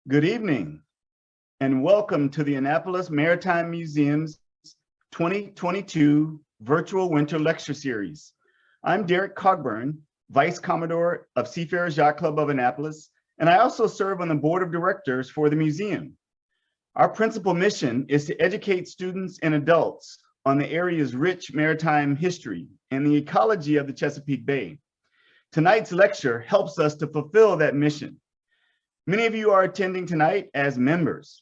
Good evening, and welcome to the Annapolis Maritime Museum's 2022 Virtual Winter Lecture Series. I'm Derek Cogburn, Vice Commodore of Seafarers Yacht Club of Annapolis, and I also serve on the Board of Directors for the museum. Our principal mission is to educate students and adults on the area's rich maritime history and the ecology of the Chesapeake Bay. Tonight's lecture helps us to fulfill that mission. Many of you are attending tonight as members.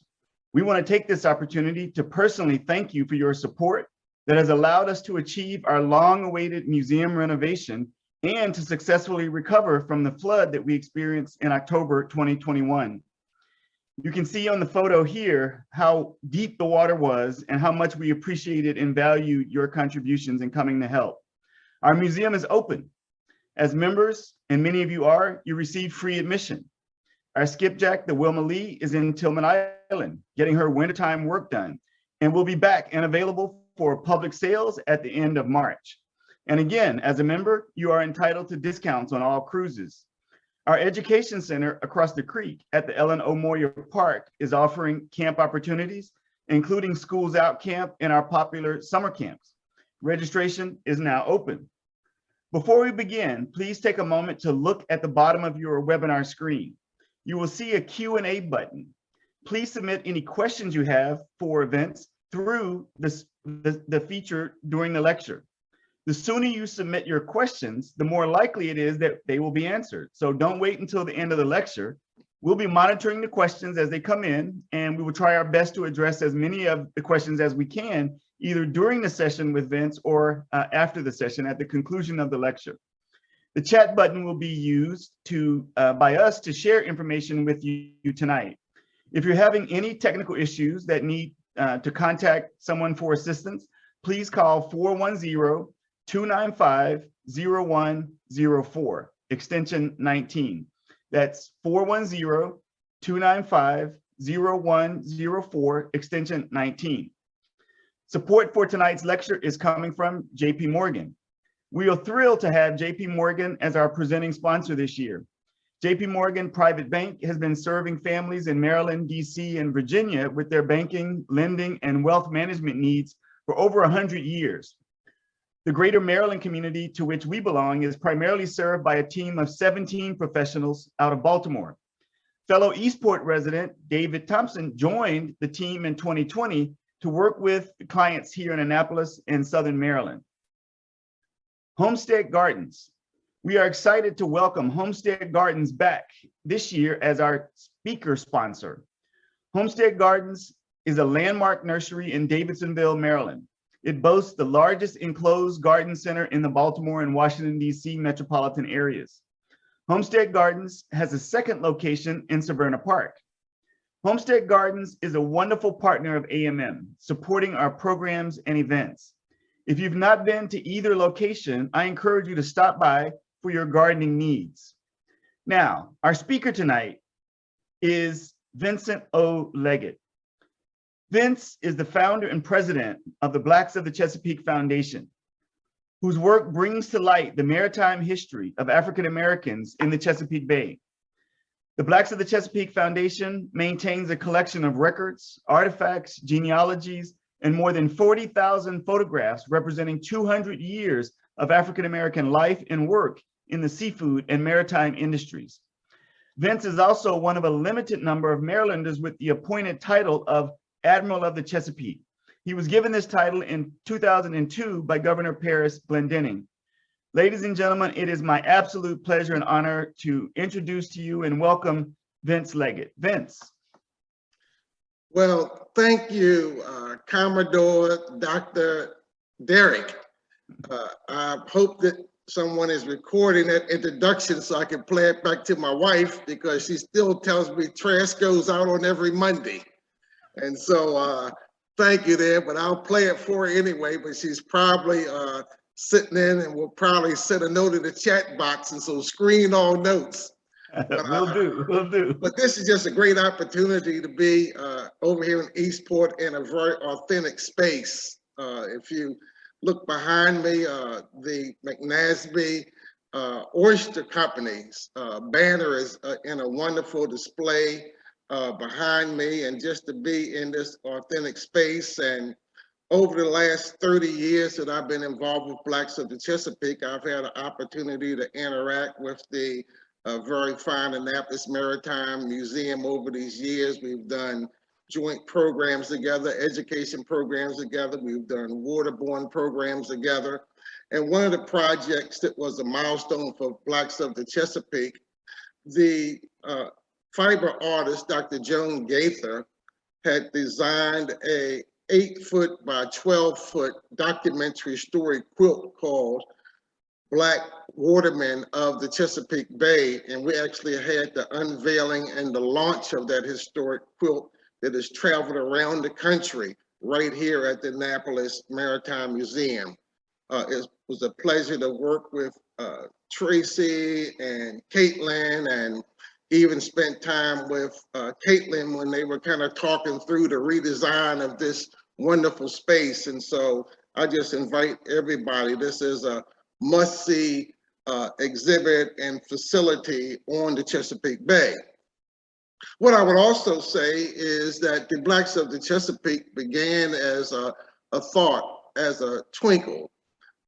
We want to take this opportunity to personally thank you for your support that has allowed us to achieve our long-awaited museum renovation and to successfully recover from the flood that we experienced in October 2021. You can see on the photo here how deep the water was and how much we appreciated and valued your contributions in coming to help. Our museum is open. As members, and many of you are, you receive free admission. Our skipjack, the Wilma Lee, is in Tillman Island, getting her wintertime work done, and will be back and available for public sales at the end of March. And again, as a member, you are entitled to discounts on all cruises. Our education center across the creek at the Ellen O. Moyer Park is offering camp opportunities, including Schools Out Camp and our popular summer camps. Registration is now open. Before we begin, please take a moment to look at the bottom of your webinar screen. You will see a Q&A button. Please submit any questions you have for events through the feature during the lecture. The sooner you submit your questions, the more likely it is that they will be answered. So don't wait until the end of the lecture. We'll be monitoring the questions as they come in, and we will try our best to address as many of the questions as we can, either during the session with Vince or after the session at the conclusion of the lecture. The chat button will be used by us to share information with you tonight. If you're having any technical issues that need to contact someone for assistance, please call 410-295-0104, extension 19. That's 410-295-0104, extension 19. Support for tonight's lecture is coming from JP Morgan. We are thrilled to have JP Morgan as our presenting sponsor this year. JP Morgan Private Bank has been serving families in Maryland, DC, and Virginia with their banking, lending, and wealth management needs for over 100 years. The greater Maryland community to which we belong is primarily served by a team of 17 professionals out of Baltimore. Fellow Eastport resident David Thompson joined the team in 2020 to work with clients here in Annapolis and Southern Maryland. Homestead Gardens. We are excited to welcome Homestead Gardens back this year as our speaker sponsor. Homestead Gardens is a landmark nursery in Davidsonville, Maryland. It boasts the largest enclosed garden center in the Baltimore and Washington, D.C. metropolitan areas. Homestead Gardens has a second location in Severna Park. Homestead Gardens is a wonderful partner of AMM, supporting our programs and events. If you've not been to either location, I encourage you to stop by for your gardening needs. Now, our speaker tonight is Vincent O. Leggett. Vince is the founder and president of the Blacks of the Chesapeake Foundation, whose work brings to light the maritime history of African Americans in the Chesapeake Bay. The Blacks of the Chesapeake Foundation maintains a collection of records, artifacts, genealogies, and more than 40,000 photographs representing 200 years of African-American life and work in the seafood and maritime industries. Vince is also one of a limited number of Marylanders with the appointed title of Admiral of the Chesapeake. He was given this title in 2002 by Governor Paris Glendening. Ladies and gentlemen, it is my absolute pleasure and honor to introduce to you and welcome Vince Leggett. Vince. Well, thank you, Commodore Dr. Derek. I hope that someone is recording that introduction so I can play it back to my wife, because she still tells me trash goes out on every Monday. And so thank you there, but I'll play it for her anyway, but she's probably sitting in and will probably send a note in the chat box, and so screen all notes. Will do. But this is just a great opportunity to be over here in Eastport in a very authentic space. If you look behind me, the McNasby Oyster Company's banner is in a wonderful display behind me, and just to be in this authentic space. And over the last 30 years that I've been involved with Blacks of the Chesapeake, I've had an opportunity to interact with the very fine Annapolis Maritime Museum over these years. We've done joint programs together, education programs together. We've done waterborne programs together. And one of the projects that was a milestone for Blacks of the Chesapeake, the fiber artist, Dr. Joan Gaither, had designed a 8-foot by 12-foot documentary story quilt called Black Watermen of the Chesapeake Bay. And we actually had the unveiling and the launch of that historic quilt that has traveled around the country right here at the Annapolis Maritime Museum. It was a pleasure to work with Tracy and Caitlin, and even spent time with Caitlin when they were kind of talking through the redesign of this wonderful space. And so I just invite everybody. This is a must-see exhibit and facility on the Chesapeake Bay. What I would also say is that the Blacks of the Chesapeake began as a thought, as a twinkle.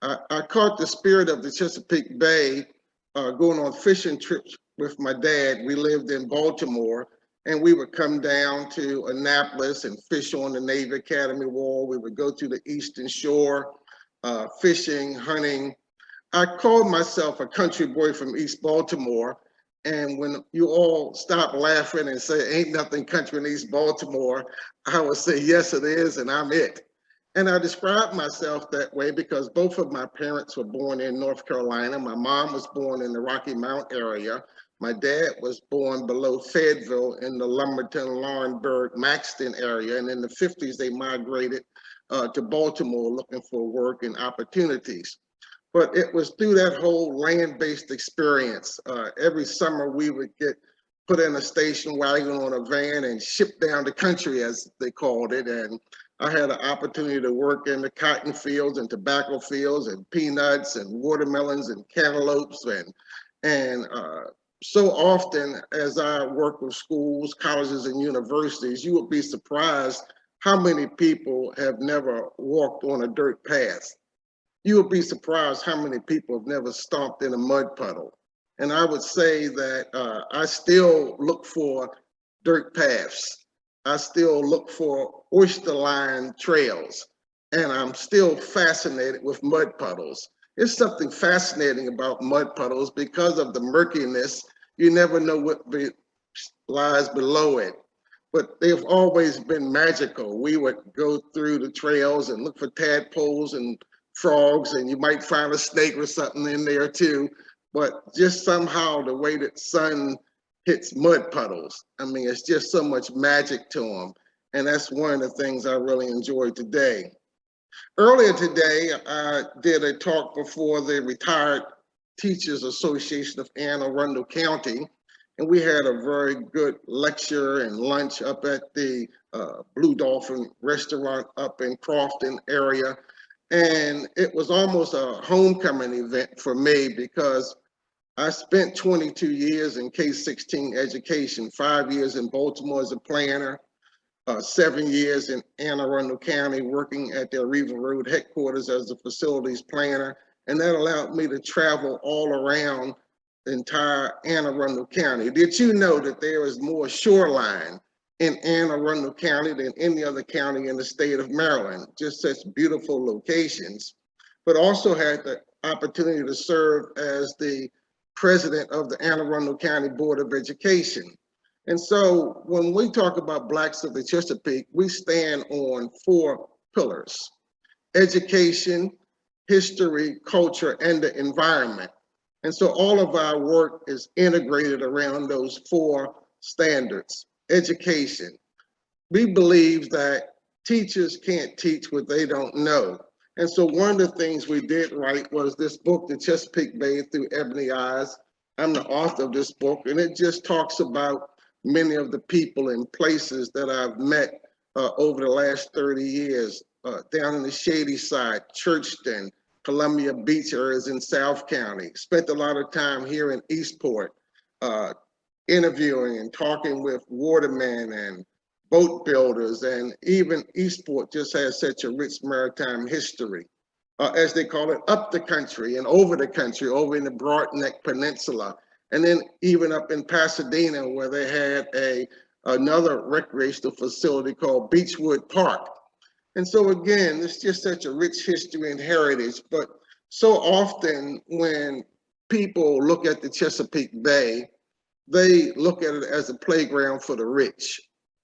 I caught the spirit of the Chesapeake Bay going on fishing trips with my dad. We lived in Baltimore, and we would come down to Annapolis and fish on the Navy Academy Wall. We would go to the Eastern Shore, fishing, hunting. I called myself a country boy from East Baltimore. And when you all stop laughing and say, ain't nothing country in East Baltimore, I would say, yes, it is, and I'm it. And I describe myself that way because both of my parents were born in North Carolina. My mom was born in the Rocky Mount area. My dad was born below Fayetteville in the Lumberton, Laurinburg, Maxton area. And in the 50s, they migrated to Baltimore looking for work and opportunities. But it was through that whole land-based experience. Every summer we would get put in a station wagon on a van and shipped down the country, as they called it. And I had an opportunity to work in the cotton fields and tobacco fields and peanuts and watermelons and cantaloupes. And so often as I work with schools, colleges, and universities, you would be surprised how many people have never walked on a dirt path. You would be surprised how many people have never stomped in a mud puddle. And I would say that I still look for dirt paths. I still look for oyster-lined trails, and I'm still fascinated with mud puddles. There's something fascinating about mud puddles because of the murkiness. You never know what lies below it, but they've always been magical. We would go through the trails and look for tadpoles and frogs, and you might find a snake or something in there too. But just somehow the way that sun hits mud puddles, I mean, it's just so much magic to them. And that's one of the things I really enjoyed today. Earlier today, I did a talk before the Retired Teachers Association of Anne Arundel County, and we had a very good lecture and lunch up at the Blue Dolphin restaurant up in Crofton area. And it was almost a homecoming event for me because I spent 22 years in K-16 education, 5 years in Baltimore as a planner, 7 years in Anne Arundel County working at their Riva Road headquarters as a facilities planner. And that allowed me to travel all around the entire Anne Arundel County. Did you know that there is more shoreline in Anne Arundel County than any other county in the state of Maryland? Just such beautiful locations. But also had the opportunity to serve as the president of the Anne Arundel County Board of Education. And so when we talk about Blacks of the Chesapeake, we stand on 4 pillars: education, history, culture, and the environment. And so all of our work is integrated around those 4 standards. Education. We believe that teachers can't teach what they don't know. And so one of the things we did write was this book, The Chesapeake Bay Through Ebony Eyes. I'm the author of this book, and it just talks about many of the people and places that I've met over the last 30 years, down in the Shady Side, Churchton, Columbia Beach areas in South County. Spent a lot of time here in Eastport, interviewing and talking with watermen and boat builders, and even Eastport just has such a rich maritime history, as they call it, up the country and over the country, over in the Broadneck Peninsula, and then even up in Pasadena, where they had another recreational facility called Beechwood Park. And so again, it's just such a rich history and heritage. But so often when people look at the Chesapeake Bay, they look at it as a playground for the rich.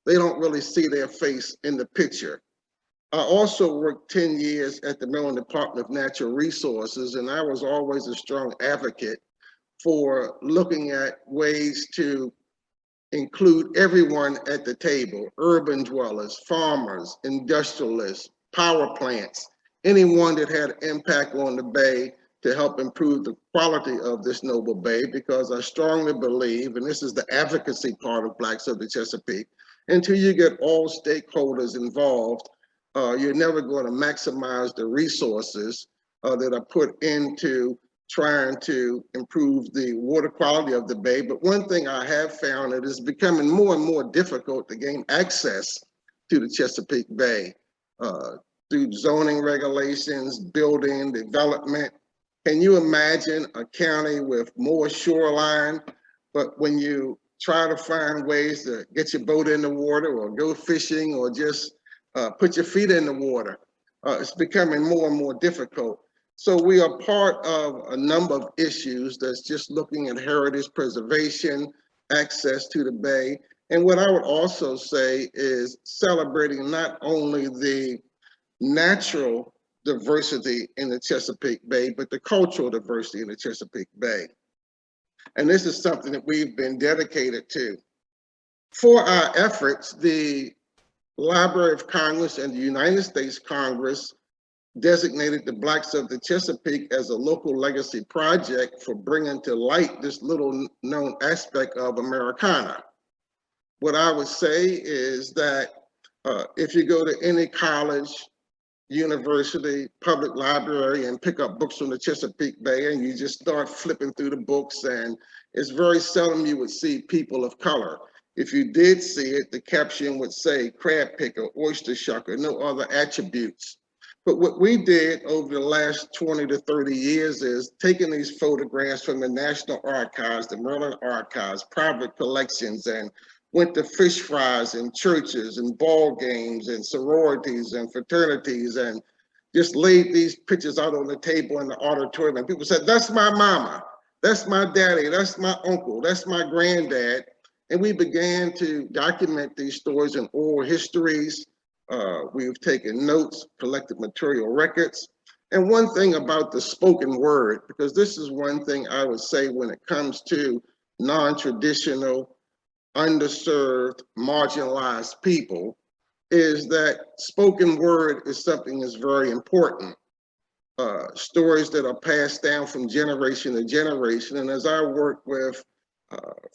They don't really see their face in the picture. I also worked 10 years at the Maryland Department of Natural Resources, and I was always a strong advocate for looking at ways to include everyone at the table: urban dwellers, farmers, industrialists, power plants, anyone that had impact on the bay, to help improve the quality of this noble bay, because I strongly believe, and this is the advocacy part of Blacks of the Chesapeake, until you get all stakeholders involved, you're never going to maximize the resources that are put into trying to improve the water quality of the bay. But one thing I have found, it is becoming more and more difficult to gain access to the Chesapeake Bay through zoning regulations, building, development. Can you imagine a county with more shoreline, but when you try to find ways to get your boat in the water or go fishing or just put your feet in the water, it's becoming more and more difficult. So we are part of a number of issues that's just looking at heritage preservation, access to the bay. And what I would also say is celebrating not only the natural diversity in the Chesapeake Bay, but the cultural diversity in the Chesapeake Bay. And this is something that we've been dedicated to. For our efforts, the Library of Congress and the United States Congress designated the Blacks of the Chesapeake as a local legacy project for bringing to light this little known aspect of Americana. What I would say is that if you go to any college, university, public library, and pick up books from the Chesapeake Bay, and you just start flipping through the books, and it's very seldom you would see people of color. If you did see it, the caption would say crab picker, oyster shucker, no other attributes. But what we did over the last 20 to 30 years is taking these photographs from the National Archives, the Maryland Archives, private collections, and went to fish fries and churches and ball games and sororities and fraternities, and just laid these pictures out on the table in the auditorium. And people said, that's my mama, that's my daddy, that's my uncle, that's my granddad. And we began to document these stories in oral histories. We've taken notes, collected material records. And one thing about the spoken word, because this is one thing I would say when it comes to non-traditional, underserved, marginalized people, is that spoken word is something that's very important. Stories that are passed down from generation to generation. And as I work with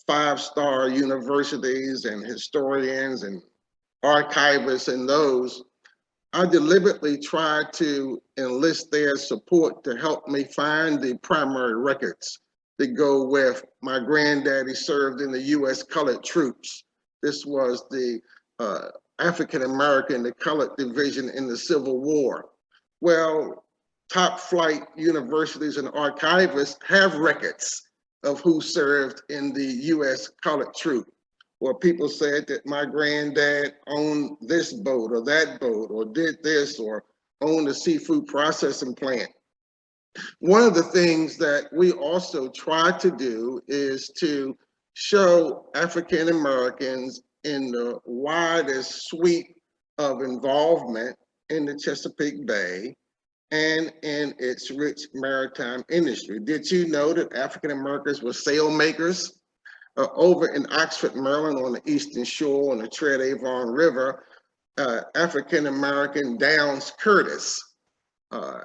five-star universities and historians and archivists and those, I deliberately try to enlist their support to help me find the primary records that go with my granddaddy served in the U.S. colored troops. This was the African-American, the colored division in the Civil War. Well, top flight universities and archivists have records of who served in the U.S. colored troop. Or people said that my granddad owned this boat or that boat, or did this, or owned a seafood processing plant. One of the things that we also try to do is to show African Americans in the widest sweep of involvement in the Chesapeake Bay and in its rich maritime industry. Did you know that African Americans were sail makers? Over in Oxford, Maryland, on the eastern shore on the Tread Avon River, African-American Downs Curtis,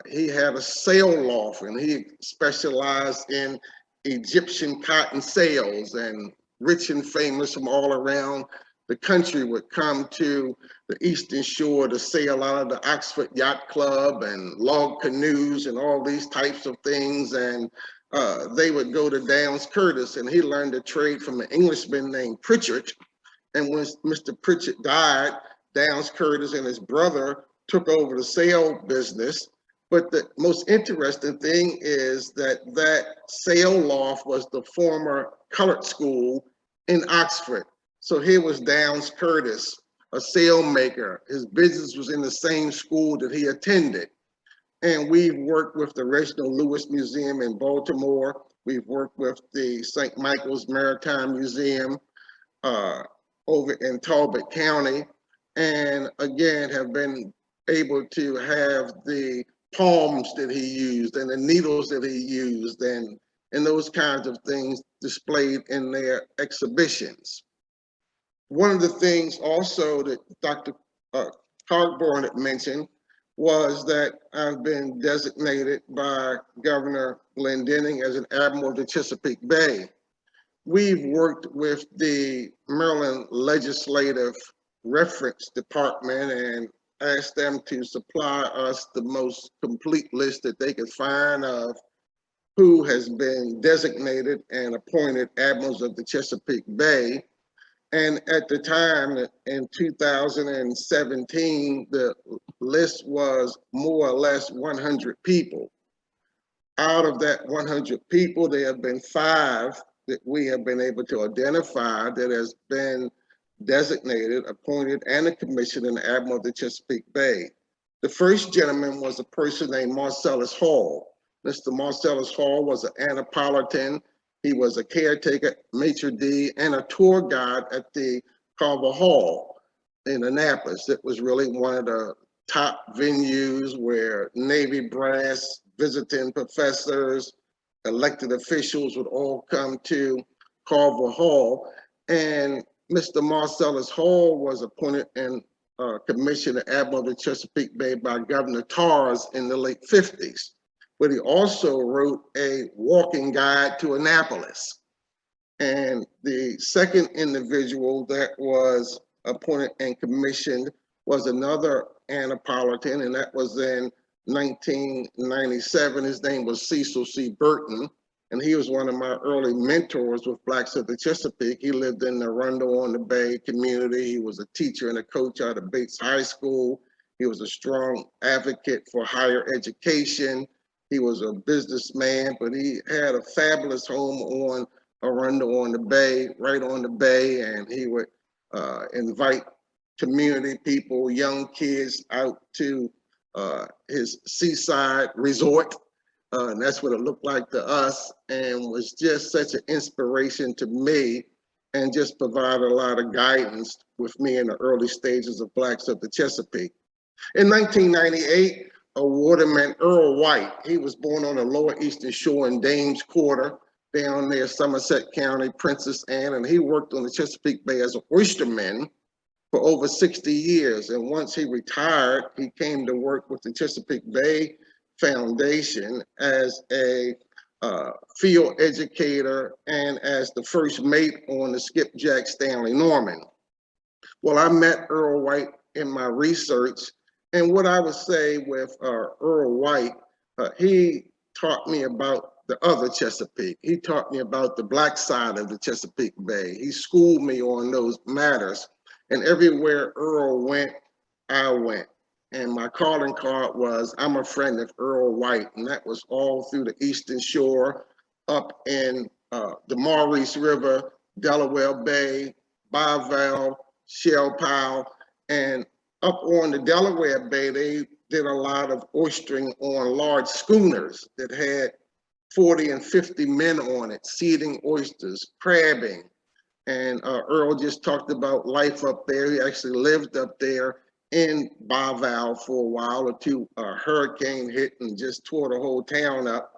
he had a sail loft and he specialized in Egyptian cotton sails, and rich and famous from all around the country would come to the eastern shore to sail out of the Oxford Yacht Club and log canoes and all these types of things. And they would go to Downs Curtis, and he learned a trade from an Englishman named Pritchard. And when Mr. Pritchard died, Downs Curtis and his brother took over the sail business. But the most interesting thing is that that sail loft was the former colored school in Oxford. So here was Downs Curtis, a sailmaker. His business was in the same school that he attended. And we've worked with the Reginald Lewis Museum in Baltimore. We've worked with the St. Michael's Maritime Museum over in Talbot County. And again, have been able to have the palms that he used and the needles that he used and those kinds of things displayed in their exhibitions. One of the things also that Dr. Cogburn had mentioned was that I've been designated by Governor Glendenning as an Admiral of the Chesapeake Bay. We've worked with the Maryland Legislative Reference Department and asked them to supply us the most complete list that they could find of who has been designated and appointed Admirals of the Chesapeake Bay. And at the time, in 2017, the list was more or less 100 people. Out of that 100 people, there have been 5 that we have been able to identify that has been designated, appointed, and commissioned an Admiral of the Chesapeake Bay. The first gentleman was a person named Marcellus Hall. Mr. Marcellus Hall was an Annapolitan. He was a caretaker, maitre d', and a tour guide at the Carver Hall in Annapolis. It was really one of the top venues where Navy brass, visiting professors, elected officials would all come to Carver Hall. And Mr. Marcellus Hall was appointed and commissioned Admiral of the Chesapeake Bay by Governor Tars in the late 50s. But he also wrote a walking guide to Annapolis. And the second individual that was appointed and commissioned was another Annapolitan, and that was in 1997. His name was Cecil C. Burton, and he was one of my early mentors with Blacks of the Chesapeake. He lived in the Arundel-on-the-Bay community. He was a teacher and a coach out of Bates High School. He was a strong advocate for higher education. He was a businessman, but he had a fabulous home on Arundel-on-the-Bay, right on the bay, and he would invite community people, young kids out to his seaside resort. And that's what it looked like to us, and was just such an inspiration to me, and just provided a lot of guidance with me in the early stages of Blacks of the Chesapeake. In 1998, a waterman, Earl White, he was born on the Lower Eastern Shore in Dames Quarter, down near Somerset County, Princess Anne, and he worked on the Chesapeake Bay as an oysterman for over 60 years. And once he retired, he came to work with the Chesapeake Bay Foundation as a field educator and as the first mate on the skipjack Stanley Norman. Well, I met Earl White in my research, and what I would say with Earl White, he taught me about the other Chesapeake. He taught me about the Black side of the Chesapeake Bay. He schooled me on those matters. And everywhere Earl went, I went. And my calling card was, I'm a friend of Earl White. And that was all through the Eastern Shore, up in the Maurice River, Delaware Bay, Bival, Shell Powell, and up on the Delaware Bay, they did a lot of oystering on large schooners that had 40 and 50 men on it, seeding oysters, crabbing. And Earl just talked about life up there. He actually lived up there in Bival for a while until a hurricane hit and just tore the whole town up.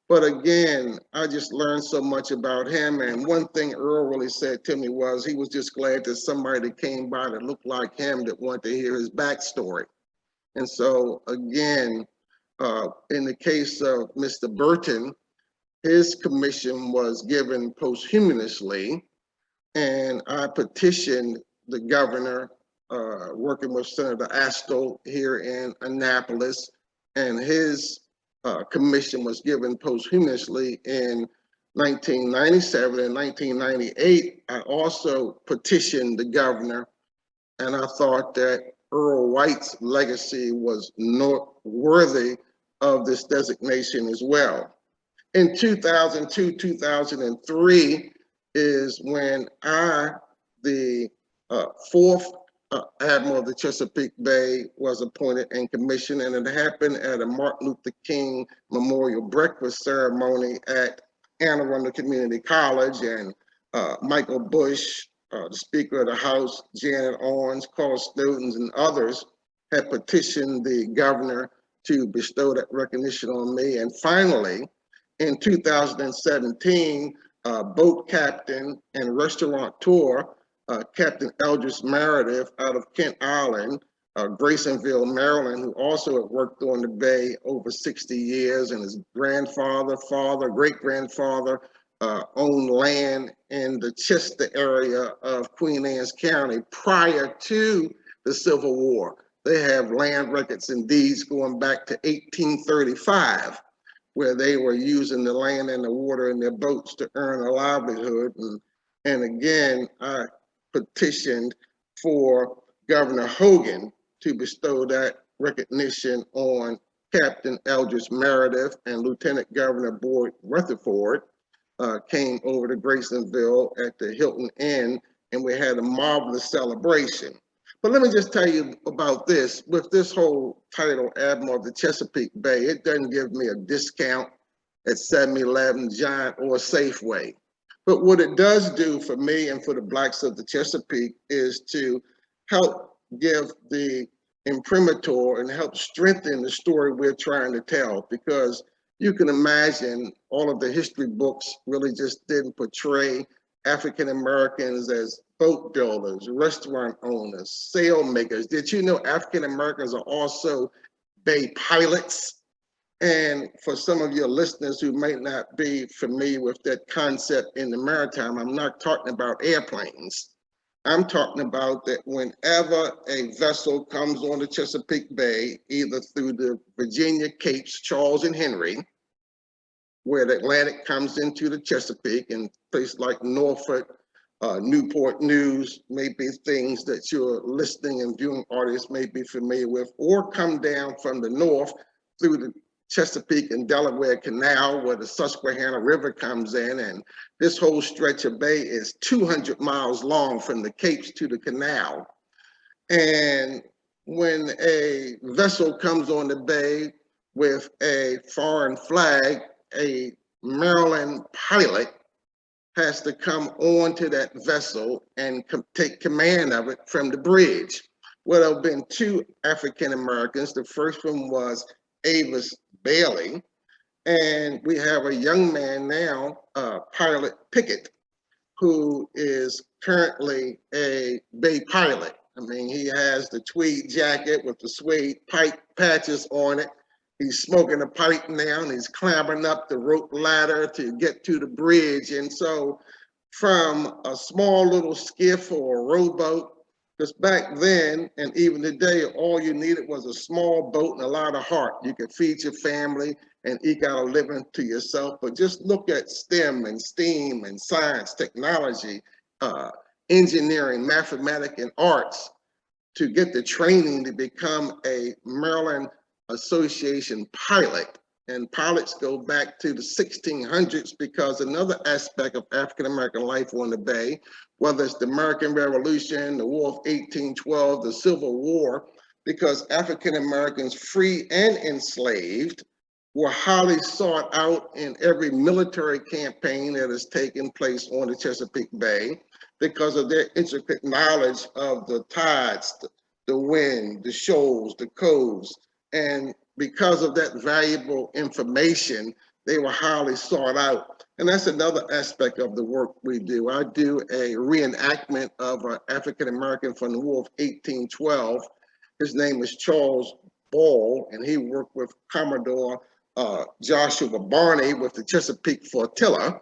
But again, I just learned so much about him. And one thing Earl really said to me was he was just glad that somebody came by that looked like him that wanted to hear his backstory. And so again, in the case of Mr. Burton, his commission was given posthumously, and I petitioned the governor, working with Senator Astle here in Annapolis, and his commission was given posthumously in 1997 and 1998, I also petitioned the governor, and I thought that Earl White's legacy was worthy of this designation as well. In 2002, 2003 is when I, the fourth Admiral of the Chesapeake Bay, was appointed and commissioned, and it happened at a Martin Luther King Memorial Breakfast ceremony at Anne Arundel Community College, and Michael Bush, the Speaker of the House, Janet Owens, Carl Snowden, and others had petitioned the governor to bestow that recognition on me. And finally, in 2017, boat captain and restaurateur, Captain Eldridge Meredith out of Kent Island, Graysonville, Maryland, who also had worked on the bay over 60 years, and his grandfather, father, great-grandfather owned land in the Chester area of Queen Anne's County prior to the Civil War. They have land records and deeds going back to 1835, where they were using the land and the water in their boats to earn a livelihood. And again, I petitioned for Governor Hogan to bestow that recognition on Captain Eldridge Meredith, and Lieutenant Governor Boyd Rutherford came over to Graysonville at the Hilton Inn, and we had a marvelous celebration. But let me just tell you about this. With this whole title, Admiral of the Chesapeake Bay, it doesn't give me a discount at 7-Eleven, Giant, or Safeway. But what it does do for me and for the Blacks of the Chesapeake is to help give the imprimatur and help strengthen the story we're trying to tell, because you can imagine all of the history books really just didn't portray African Americans as boat builders, restaurant owners, sail makers. Did you know African Americans are also bay pilots? And for some of your listeners who might not be familiar with that concept in the maritime, I'm not talking about airplanes. I'm talking about that whenever a vessel comes on the Chesapeake Bay, either through the Virginia Capes, Charles and Henry, where the Atlantic comes into the Chesapeake, and places like Norfolk, Newport News, maybe things that your listening and viewing audience may be familiar with, or come down from the north through the Chesapeake and Delaware Canal, where the Susquehanna River comes in, and this whole stretch of bay is 200 miles long from the Capes to the canal. And when a vessel comes on the bay with a foreign flag, a Maryland pilot has to come onto that vessel and take command of it from the bridge. Well, there have been two African Americans. The first one was Avis Bailey, and we have a young man now, Pilot Pickett, who is currently a bay pilot. I mean, he has the tweed jacket with the suede pipe patches on it. He's smoking a pipe now, and he's clambering up the rope ladder to get to the bridge. And so from a small little skiff or a rowboat, because back then, and even today, all you needed was a small boat and a lot of heart. You could feed your family and eke out a living to yourself. But just look at STEM and STEAM and science, technology, engineering, mathematics, and arts to get the training to become a Maryland Association pilot. And pilots go back to the 1600s, because another aspect of African-American life on the bay, whether it's the American Revolution, the War of 1812, the Civil War, because African-Americans, free and enslaved, were highly sought out in every military campaign that has taken place on the Chesapeake Bay, because of their intricate knowledge of the tides, the wind, the shoals, the coves. And because of that valuable information, they were highly sought out. And that's another aspect of the work we do. I do a reenactment of an African-American from the War of 1812. His name is Charles Ball, and he worked with Commodore Joshua Barney with the Chesapeake Flotilla,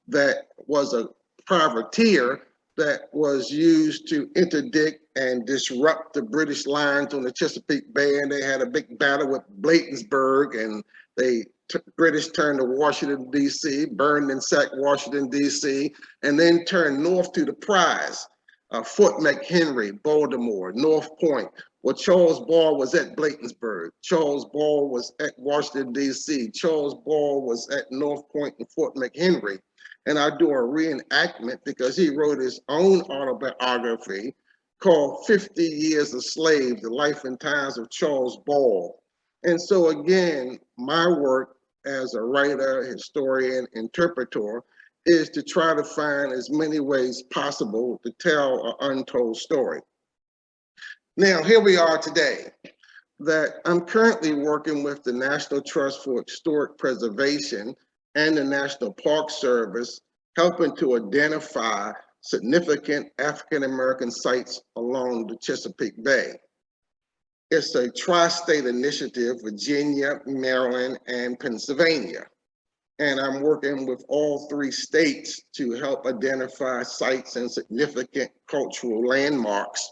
that was a privateer that was used to interdict and disrupt the British lines on the Chesapeake Bay. And they had a big battle with Bladensburg, and British turned to Washington, D.C., burned and sacked Washington, D.C., and then turned north to the prize, Fort McHenry, Baltimore, North Point. Well, Charles Ball was at Bladensburg. Charles Ball was at Washington, D.C. Charles Ball was at North Point and Fort McHenry. And I do a reenactment because he wrote his own autobiography called 50 Years a Slave, The Life and Times of Charles Ball. And so again, my work as a writer, historian, interpreter is to try to find as many ways possible to tell an untold story. Now, here we are today, that I'm currently working with the National Trust for Historic Preservation and the National Park Service, helping to identify significant African-American sites along the Chesapeake Bay. It's a tri-state initiative, Virginia, Maryland, and Pennsylvania. And I'm working with all three states to help identify sites and significant cultural landmarks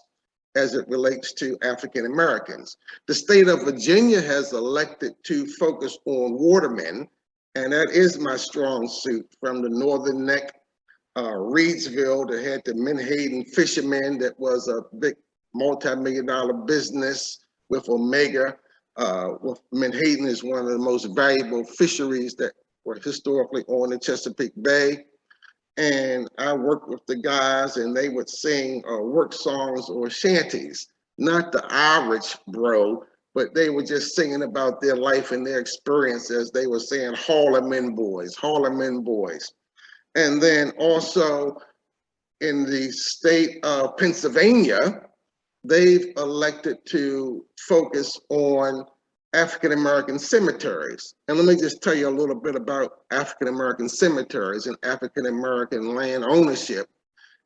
as it relates to African Americans. The state of Virginia has elected to focus on watermen, and that is my strong suit, from the Northern Neck, Reedsville, that had the Menhaden fishermen, that was a big multi-million-dollar business with Omega. With Menhaden is one of the most valuable fisheries that were historically on the Chesapeake Bay. And I worked with the guys, and they would sing work songs or shanties, not the Irish bro, but they were just singing about their life and their experience, as they were saying, Harlemen boys, Harlemen boys. And then also in the state of Pennsylvania, they've elected to focus on African-American cemeteries. And let me just tell you a little bit about African-American cemeteries and African-American land ownership,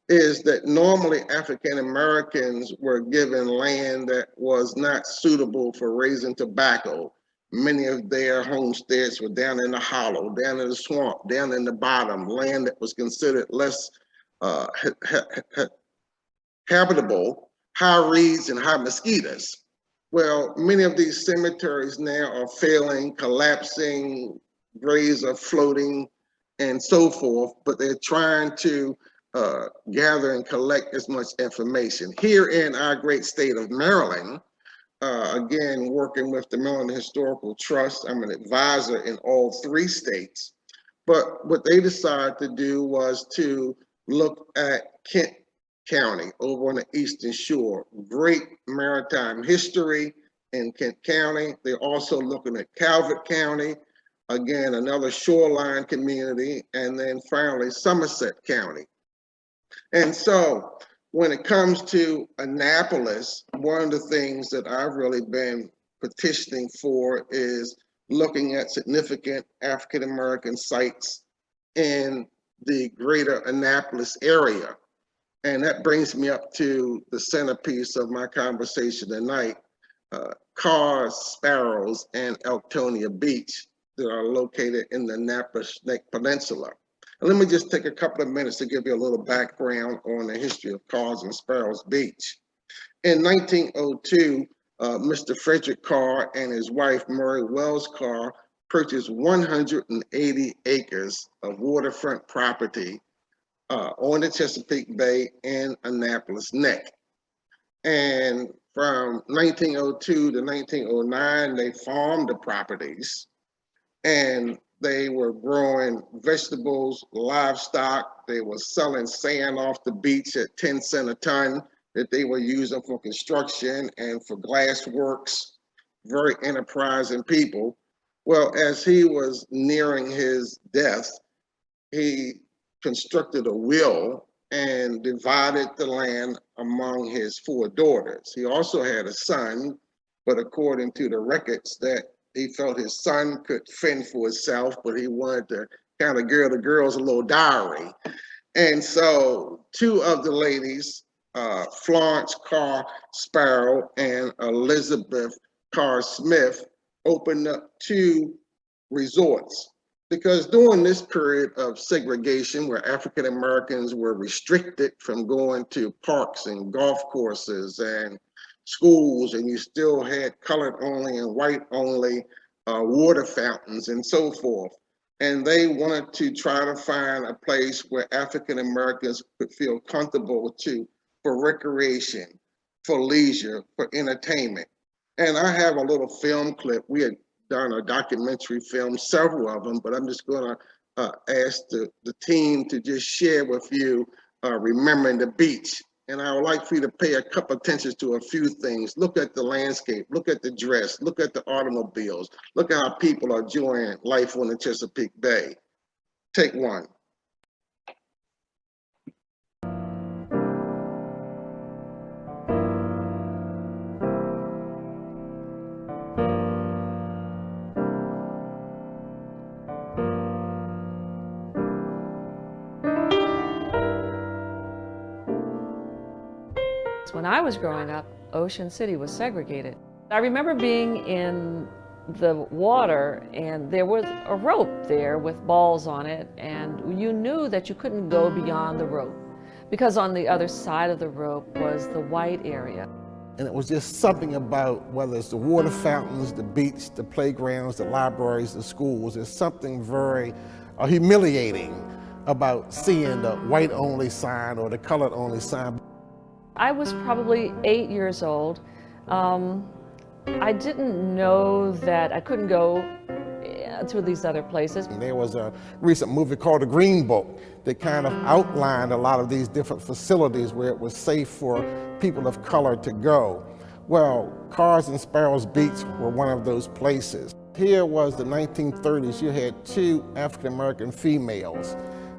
is that normally African-Americans were given land that was not suitable for raising tobacco. Many of their homesteads were down in the hollow, down in the swamp, down in the bottom, land that was considered less habitable, high reeds and high mosquitoes. Well, many of these cemeteries now are failing, collapsing, graves are floating, and so forth, but they're trying to gather and collect as much information. Here in our great state of Maryland, again, working with the Maryland Historical Trust, I'm an advisor in all three states, but what they decided to do was to look at Kent County over on the Eastern Shore. Great maritime history in Kent County. They're also looking at Calvert County, again, another shoreline community, and then finally Somerset County. And so when it comes to Annapolis, one of the things that I've really been petitioning for is looking at significant African-American sites in the greater Annapolis area. And that brings me up to the centerpiece of my conversation tonight, Carr, Sparrows, and Elktonia Beach that are located in the Annapolis Peninsula. And let me just take a couple of minutes to give you a little background on the history of Carr's and Sparrows Beach. In 1902, Mr. Frederick Carr and his wife, Murray Wells Carr, purchased 180 acres of waterfront property on the Chesapeake Bay and Annapolis Neck. And from 1902 to 1909, they farmed the properties, and they were growing vegetables, livestock. They were selling sand off the beach at 10 cents a ton that they were using for construction and for glass works. Very enterprising people. Well, as he was nearing his death, he constructed a will and divided the land among his 4 daughters. He also had a son, but according to the records, that he felt his son could fend for himself, but he wanted to kind of give the girls a little dowry. And so 2 of the ladies, Florence Carr Sparrow and Elizabeth Carr Smith, opened up 2 resorts. Because during this period of segregation, where African Americans were restricted from going to parks and golf courses and schools, and you still had colored only and white only water fountains and so forth. And they wanted to try to find a place where African Americans could feel comfortable for recreation, for leisure, for entertainment. And I have a little film clip. We had done a documentary film, several of them, but I'm just gonna ask the team to just share with you remembering the beach. And I would like for you to pay a couple attention to a few things. Look at the landscape, look at the dress, look at the automobiles, look at how people are enjoying life on the Chesapeake Bay. Take one. When I was growing up, Ocean City was segregated. I remember being in the water and there was a rope there with balls on it, and you knew that you couldn't go beyond the rope because on the other side of the rope was the white area. And it was just something about whether it's the water fountains, the beach, the playgrounds, the libraries, the schools, there's something very humiliating about seeing the white-only sign or the colored-only sign. I was probably 8 years old. I didn't know that I couldn't go to these other places. There was a recent movie called The Green Book that kind of outlined a lot of these different facilities where it was safe for people of color to go. Well, Carr's and Sparrow's Beach were one of those places. Here was the 1930s. You had two African-American females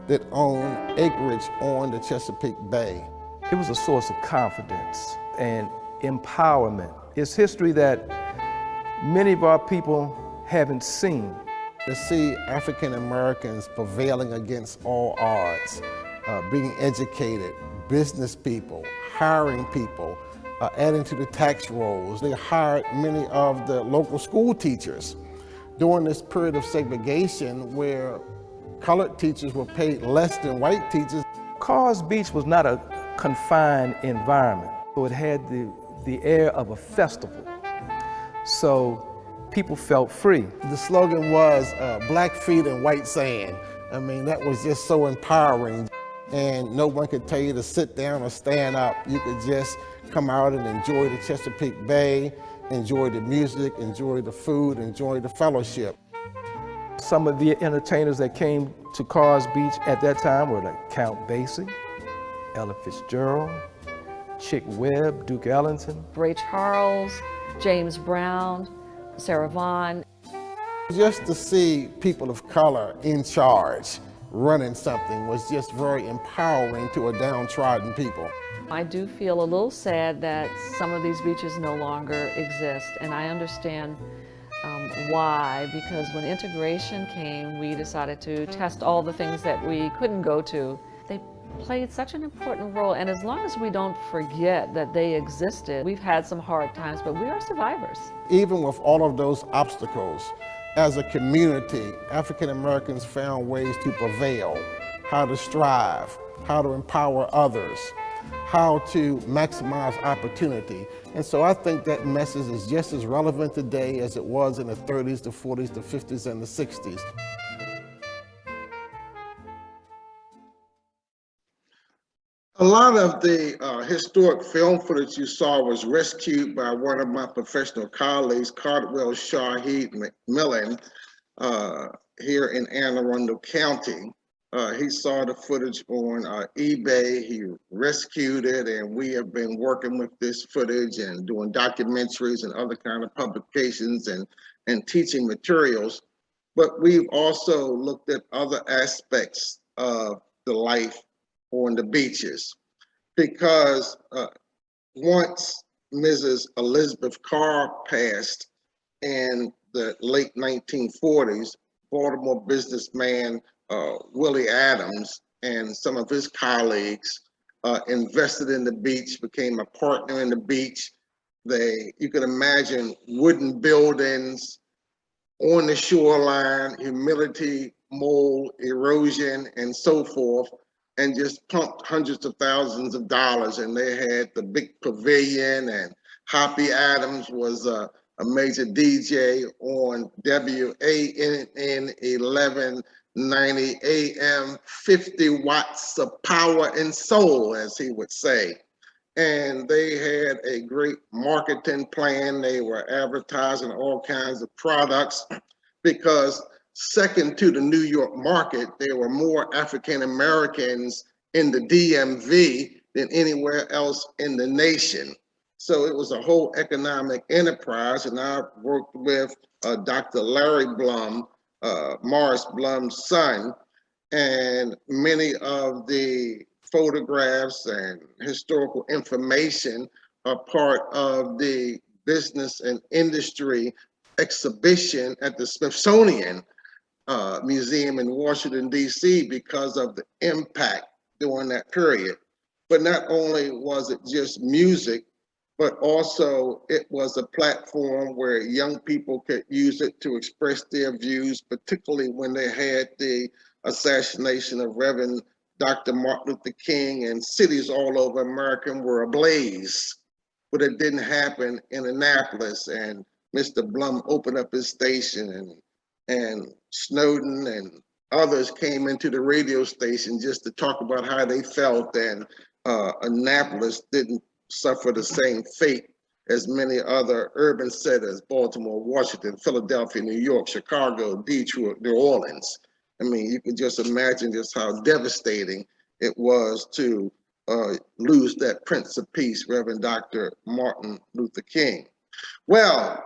that owned acreage on the Chesapeake Bay. It was a source of confidence and empowerment. It's history that many of our people haven't seen. To see African Americans prevailing against all odds, being educated, business people, hiring people, adding to the tax rolls. They hired many of the local school teachers during this period of segregation where colored teachers were paid less than white teachers. Carr's Beach was not a confined environment. So it had the air of a festival. So people felt free. The slogan was black feet and white sand. I mean, that was just so empowering. And no one could tell you to sit down or stand up. You could just come out and enjoy the Chesapeake Bay, enjoy the music, enjoy the food, enjoy the fellowship. Some of the entertainers that came to Carr's Beach at that time were like Count Basie, Ella Fitzgerald, Chick Webb, Duke Ellington, Ray Charles, James Brown, Sarah Vaughan. Just to see people of color in charge, running something, was just very empowering to a downtrodden people. I do feel a little sad that some of these beaches no longer exist, and I understand why, because when integration came, we decided to test all the things that we couldn't go to. They played such an important role, and as long as we don't forget that they existed, we've had some hard times, but we are survivors. Even with all of those obstacles, as a community, African Americans found ways to prevail, how to strive, how to empower others, how to maximize opportunity. And so I think that message is just as relevant today as it was in the 30s, the 40s, the 50s, and the 60s. A lot of the historic film footage you saw was rescued by one of my professional colleagues, Cardwell Shaheed McMillan, here in Anne Arundel County. He saw the footage on eBay, he rescued it, and we have been working with this footage and doing documentaries and other kind of publications and teaching materials. But we've also looked at other aspects of the life on the beaches, because once Mrs. Elizabeth Carr passed in the late 1940s, Baltimore businessman Willie Adams and some of his colleagues invested in the beach, became a partner in the beach. You can imagine wooden buildings on the shoreline, humidity, mold, erosion, and so forth, and just pumped hundreds of thousands of dollars. And they had the big pavilion, and Hoppy Adams was a major DJ on WANN 1190 AM, 50 watts of power and soul, as he would say. And they had a great marketing plan. They were advertising all kinds of products because second to the New York market, there were more African Americans in the DMV than anywhere else in the nation. So it was a whole economic enterprise, and I worked with Dr. Larry Blum, Morris Blum's son, and many of the photographs and historical information are part of the business and industry exhibition at the Smithsonian Museum in Washington, D.C. because of the impact during that period. But not only was it just music, but also it was a platform where young people could use it to express their views, particularly when they had the assassination of Reverend Dr. Martin Luther King, and cities all over America were ablaze. But it didn't happen in Annapolis, and Mr. Blum opened up his station, and Snowden and others came into the radio station just to talk about how they felt, and Annapolis didn't suffer the same fate as many other urban centers: Baltimore, Washington, Philadelphia, New York, Chicago, Detroit, New Orleans. I mean, you can just imagine just how devastating it was to lose that Prince of Peace, Reverend Dr. Martin Luther King. Well,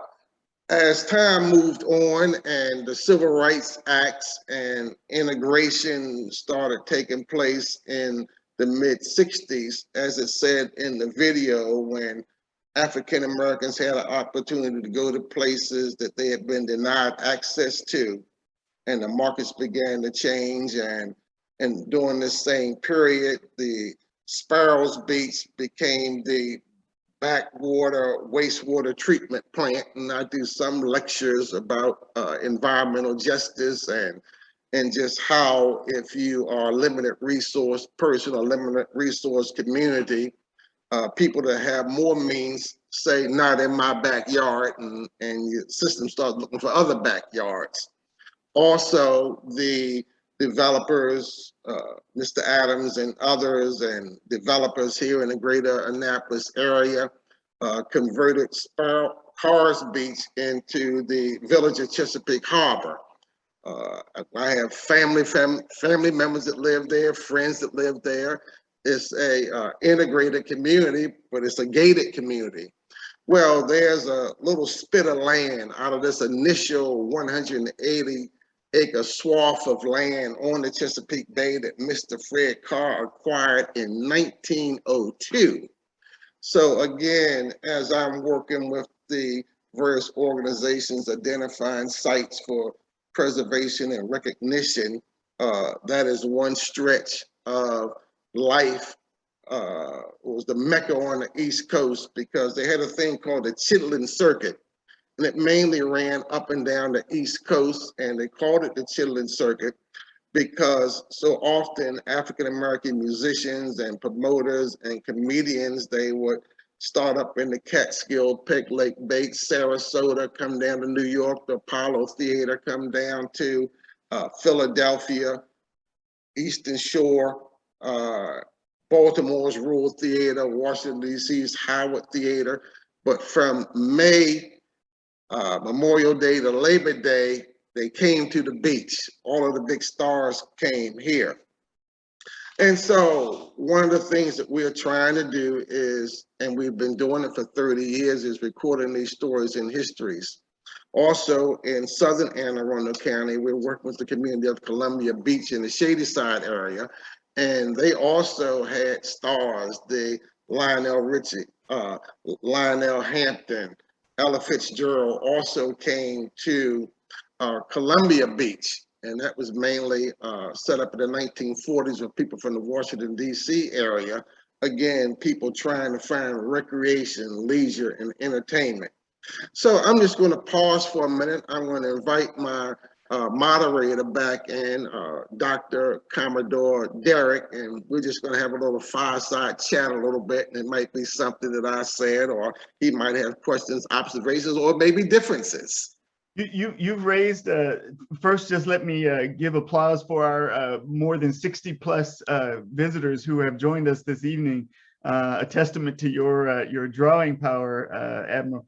as time moved on and the Civil Rights Acts and integration started taking place in the mid-60s, as it said in the video, when African Americans had an opportunity to go to places that they had been denied access to, and the markets began to change, and during this same period, the Sparrow's Beach became the backwater wastewater treatment plant, and I do some lectures about environmental justice and just how, if you are a limited resource person or limited resource community, people that have more means say not in my backyard, and your system starts looking for other backyards. Also, the developers, Mr. Adams and others, and developers here in the greater Annapolis area converted Carr's Beach into the village of Chesapeake Harbor. I have family members that live there, friends that live there. It's a integrated community, but it's a gated community. Well, there's a little spit of land out of this initial 180-acre swath of land on the Chesapeake Bay that Mr. Fred Carr acquired in 1902. So again, as I'm working with the various organizations identifying sites for preservation and recognition, that is one stretch of life. It was the Mecca on the East Coast, because they had a thing called the Chitlin Circuit, and it mainly ran up and down the East Coast, and they called it the Chitlin Circuit because so often African-American musicians and promoters and comedians, they would start up in the Catskill, Peg Lake, Bates, Sarasota, come down to New York, the Apollo Theater, come down to Philadelphia, Eastern Shore, Baltimore's Rural Theater, Washington, D.C.'s Howard Theater. But from Memorial Day to Labor Day, they came to the beach. All of the big stars came here. And so one of the things that we're trying to do is, and we've been doing it for 30 years, is recording these stories and histories. Also in Southern Anne Arundel County, we're working with the community of Columbia Beach in the Shadyside area. And they also had stars, the Lionel Richie, Lionel Hampton, Ella Fitzgerald also came to Columbia Beach. And that was mainly set up in the 1940s with people from the Washington, D.C. area. Again, people trying to find recreation, leisure, and entertainment. So I'm just going to pause for a minute. I'm going to invite my moderator back in Dr. Commodore Derek, and we're just going to have a little fireside chat a little bit, and it might be something that I said, or he might have questions, observations, or maybe differences. You've raised, first, just let me give applause for our more than 60 plus visitors who have joined us this evening, a testament to your drawing power, Admiral.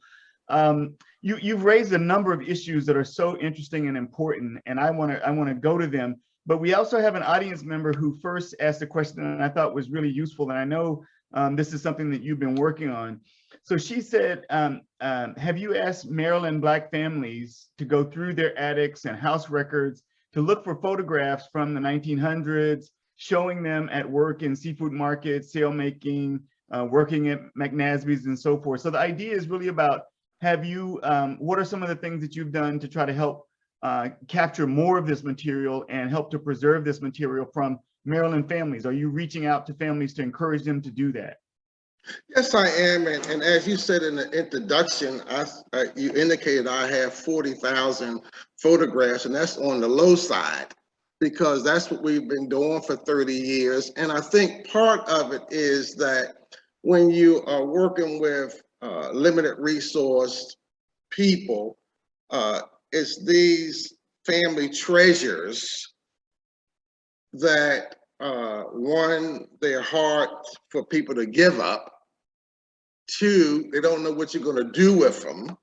You've raised a number of issues that are so interesting and important, and I want to go to them. But we also have an audience member who first asked a question that I thought was really useful, and I know this is something that you've been working on. So she said, have you asked Maryland Black families to go through their attics and house records to look for photographs from the 1900s, showing them at work in seafood markets, sail making, working at McNasby's and so forth? So the idea is really about, have you, what are some of the things that you've done to try to help capture more of this material and help to preserve this material from Maryland families? Are you reaching out to families to encourage them to do that? Yes, I am, and as you said in the introduction, you indicated I have 40,000 photographs, and that's on the low side, because that's what we've been doing for 30 years. And I think part of it is that when you are working with limited resource people, it's these family treasures that one, they're hard for people to give up. Two, they don't know what you're going to do with them.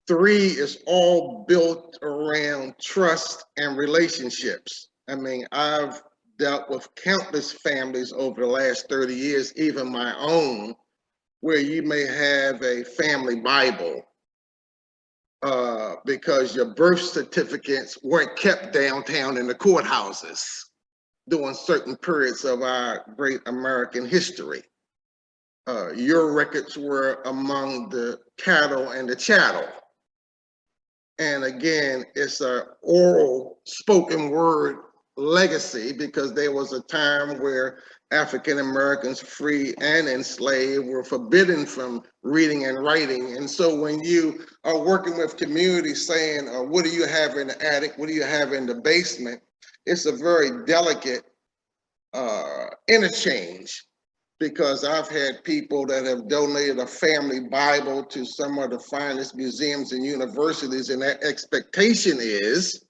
Three, it's all built around trust and relationships. I mean, I've dealt with countless families over the last 30 years, even my own, where you may have a family Bible because your birth certificates weren't kept downtown in the courthouses during certain periods of our great American history. Your records were among the cattle and the chattel. And again, it's an oral spoken word legacy, because there was a time where African Americans, free and enslaved, were forbidden from reading and writing. And so when you are working with communities saying, what do you have in the attic? What do you have in the basement? It's a very delicate interchange, because I've had people that have donated a family Bible to some of the finest museums and universities, and that expectation is,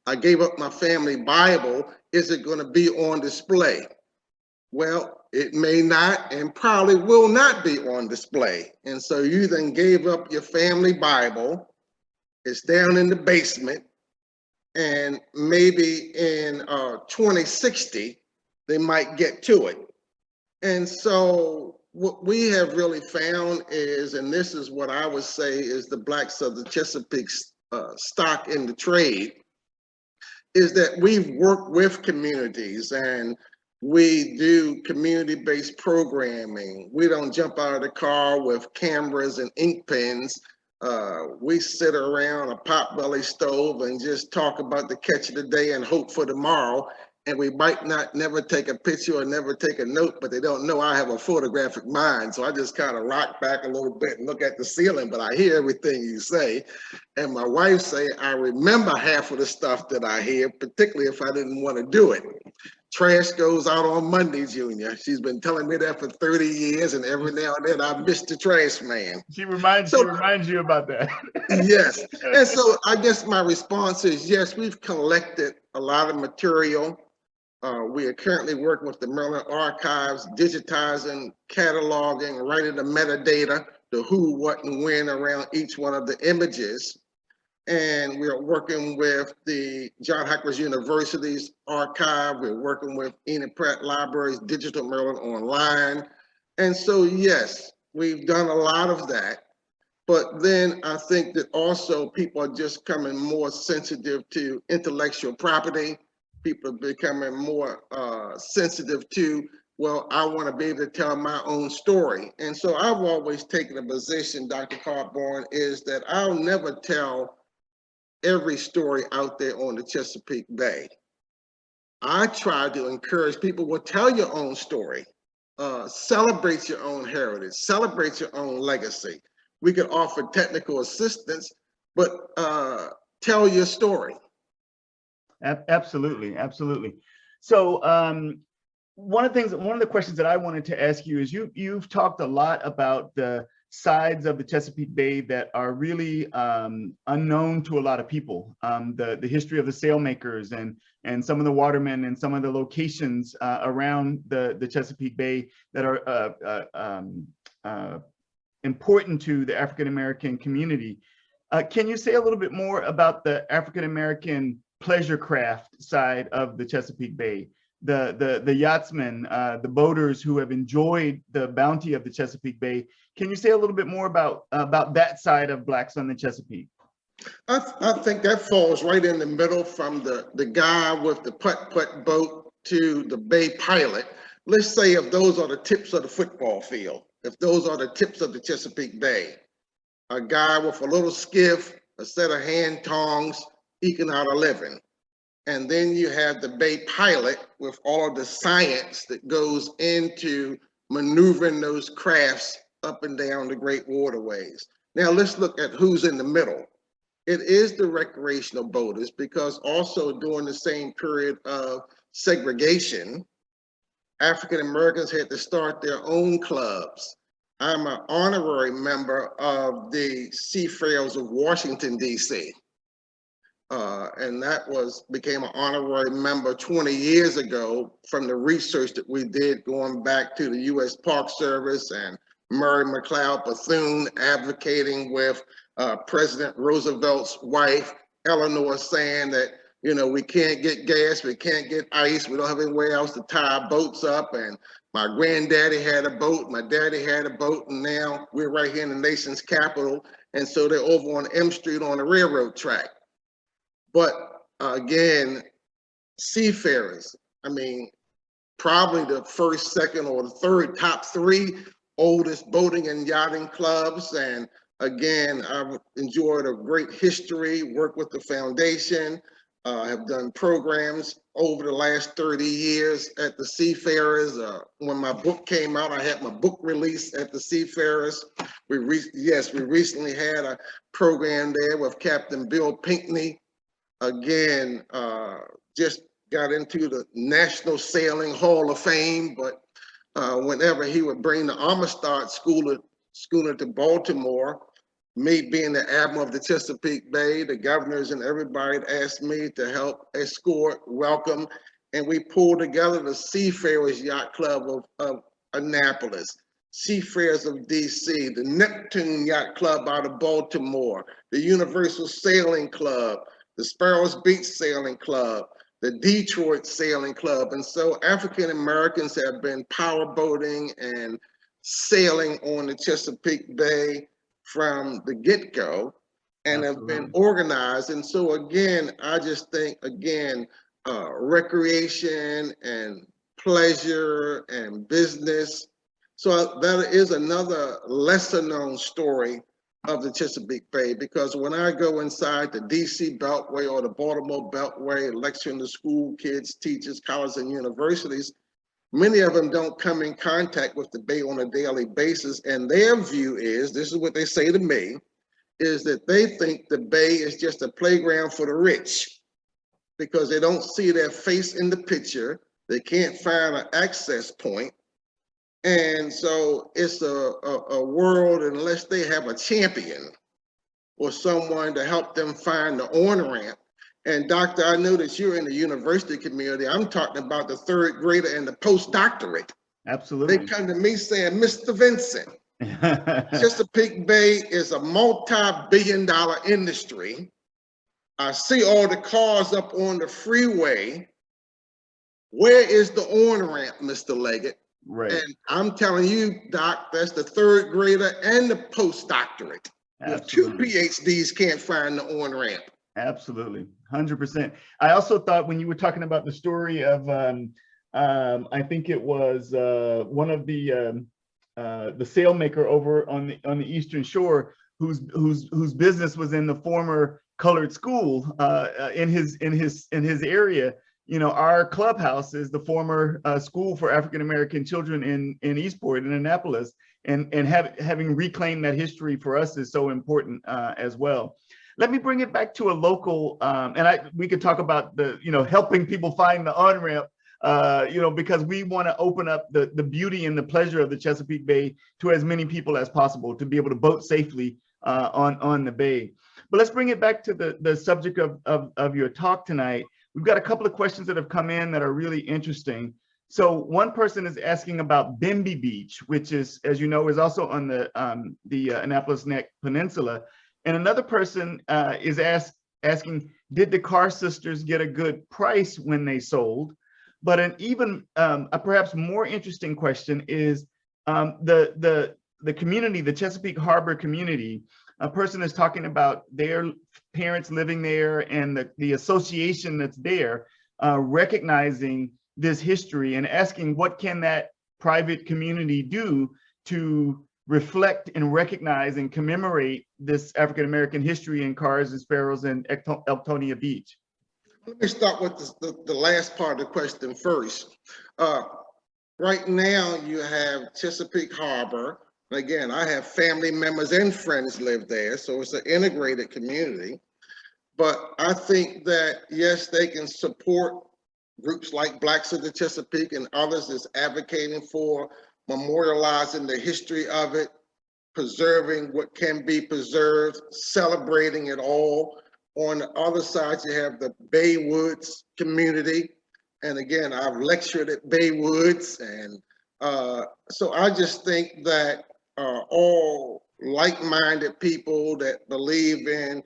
I gave up my family Bible, is it going to be on display? Well, it may not, and probably will not be on display. And so you then gave up your family Bible, it's down in the basement, and maybe in 2060, they might get to it. And so what we have really found is, and this is what I would say is the Blacks of the Chesapeake stock in the trade, is that we've worked with communities and we do community-based programming. We don't jump out of the car with cameras and ink pens. We sit around a potbelly stove and just talk about the catch of the day and hope for tomorrow. And we might not never take a picture or never take a note, but they don't know I have a photographic mind. So I just kind of rock back a little bit and look at the ceiling, but I hear everything you say. And my wife say, I remember half of the stuff that I hear, particularly if I didn't want to do it. Trash goes out on Monday, Junior. She's been telling me that for 30 years, and every now and then I miss the trash man. She reminds you about that. Yes. And so I guess my response is, yes, we've collected a lot of material. We are currently working with the Maryland Archives, digitizing, cataloging, writing the metadata, the who, what, and when around each one of the images. And we are working with the John Hopkins University's archive. We're working with Enid Pratt Library's Digital Maryland Online. And so, yes, we've done a lot of that. But then I think that also people are just becoming more sensitive to intellectual property. People are becoming more sensitive to, well, I want to be able to tell my own story. And so I've always taken a position, Dr. Carr, is that I'll never tell every story out there on the Chesapeake Bay. I try to encourage people, well, tell your own story, celebrate your own heritage, celebrate your own legacy. We can offer technical assistance, but tell your story. Absolutely, absolutely. So one of the questions that I wanted to ask you is you've talked a lot about the sides of the Chesapeake Bay that are really unknown to a lot of people. The history of the sailmakers and some of the watermen and some of the locations around the Chesapeake Bay that are important to the African American community. Can you say a little bit more about the African American pleasure craft side of the Chesapeake Bay? The yachtsmen, the boaters who have enjoyed the bounty of the Chesapeake Bay. Can you say a little bit more about that side of Blacks on the Chesapeake? I think that falls right in the middle, from the guy with the putt-putt boat to the bay pilot. Let's say if those are the tips of the football field, if those are the tips of the Chesapeake Bay, a guy with a little skiff, a set of hand tongs, eking out a living. And then you have the bay pilot with all of the science that goes into maneuvering those crafts up and down the great waterways. Now let's look at who's in the middle. It is the recreational boaters, because also during the same period of segregation, African Americans had to start their own clubs. I'm an honorary member of the Seafarers of Washington, D.C. And that became an honorary member 20 years ago from the research that we did going back to the U.S. Park Service and Murray McLeod Bethune advocating with President Roosevelt's wife, Eleanor, saying that, you know, we can't get gas, we can't get ice, we don't have anywhere else to tie our boats up. And my granddaddy had a boat, my daddy had a boat, and now we're right here in the nation's capital. And so they're over on M Street on the railroad track. But again, seafarers, I mean, probably the first, second, or the third, top three oldest boating and yachting clubs. And again, I've enjoyed a great history, worked with the foundation, have done programs over the last 30 years at the Seafarers. When my book came out, I had my book release at the Seafarers. We recently had a program there with Captain Bill Pinckney. Again, just got into the National Sailing Hall of Fame, but whenever he would bring the Amistad schooner to Baltimore, me being the admiral of the Chesapeake Bay, the governors and everybody asked me to help escort, welcome, and we pulled together the Seafarers Yacht Club of Annapolis, Seafarers of DC, the Neptune Yacht Club out of Baltimore, the Universal Sailing Club, the Sparrows Beach Sailing Club, the Detroit Sailing Club. And so African Americans have been power boating and sailing on the Chesapeake Bay from the get-go and have been organized. And so again, I just think, again, recreation and pleasure and business. So that is another lesser known story of the Chesapeake Bay, because when I go inside the DC Beltway or the Baltimore Beltway, lecturing to school kids, teachers, colleges, and universities, many of them don't come in contact with the Bay on a daily basis. And their view is, this is what they say to me, is that they think the Bay is just a playground for the rich, because they don't see their face in the picture. They can't find an access point. And so it's a world, unless they have a champion or someone to help them find the on-ramp. And doctor, I know that you're in the university community. I'm talking about the third grader and the postdoctorate. Absolutely. They come to me saying, Mr. Vincent, Chesapeake Bay is a multi-billion-dollar industry. I see all the cars up on the freeway. Where is the on-ramp, Mr. Leggett? Right. And I'm telling you, Doc, that's the third grader and the postdoctorate. The two PhDs can't find the on-ramp. Absolutely, 100%. I also thought when you were talking about the story of, I think it was one of the sailmaker over on the Eastern Shore, whose business was in the former colored school in his area. You know, our clubhouse is the former school for African-American children in Eastport, in Annapolis, and having reclaimed that history for us is so important as well. Let me bring it back to a local, and we could talk about the, helping people find the on-ramp, because we want to open up the beauty and the pleasure of the Chesapeake Bay to as many people as possible to be able to boat safely on the bay. But let's bring it back to the subject of your talk tonight. We've got a couple of questions that have come in that are really interesting. So one person is asking about Bimby Beach, which is, as you know, is also on the Annapolis Neck Peninsula. And another person is asking, did the Carr sisters get a good price when they sold? But an even a perhaps more interesting question is the community, the Chesapeake Harbor community. A person is talking about their parents living there and the association that's there, recognizing this history and asking what can that private community do to reflect and recognize and commemorate this African-American history in Carrs and Sparrows and Elktonia Beach. Let me start with the last part of the question first. Right now you have Chesapeake Harbor. Again, I have family members and friends live there, so it's an integrated community. But I think that, yes, they can support groups like Blacks of the Chesapeake and others is advocating for memorializing the history of it, preserving what can be preserved, celebrating it all. On the other side, you have the Bay Woods community. And again, I've lectured at Bay Woods. And so I just think that all like-minded people that believe in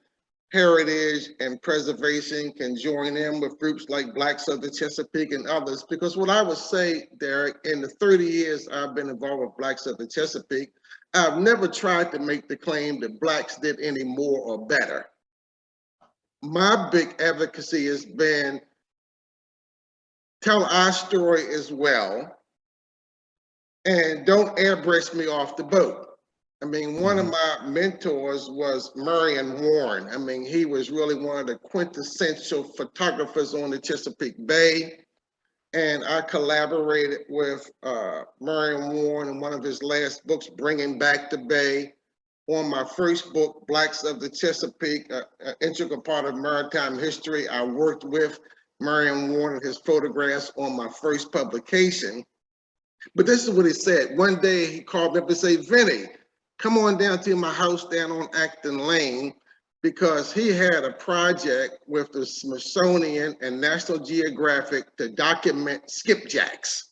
heritage and preservation can join in with groups like Blacks of the Chesapeake and others. Because what I would say, Derek, in the 30 years I've been involved with Blacks of the Chesapeake, I've never tried to make the claim that Blacks did any more or better. My big advocacy has been tell our story as well and don't airbrush me off the boat. I mean, one of my mentors was Marion Warren. I mean, he was really one of the quintessential photographers on the Chesapeake Bay. And I collaborated with Marion Warren in one of his last books, Bringing Back the Bay. On my first book, Blacks of the Chesapeake, an integral part of maritime history, I worked with Marion Warren and his photographs on my first publication. But this is what he said. One day he called me up and said, Vinny, come on down to my house down on Acton Lane, because he had a project with the Smithsonian and National Geographic to document skipjacks.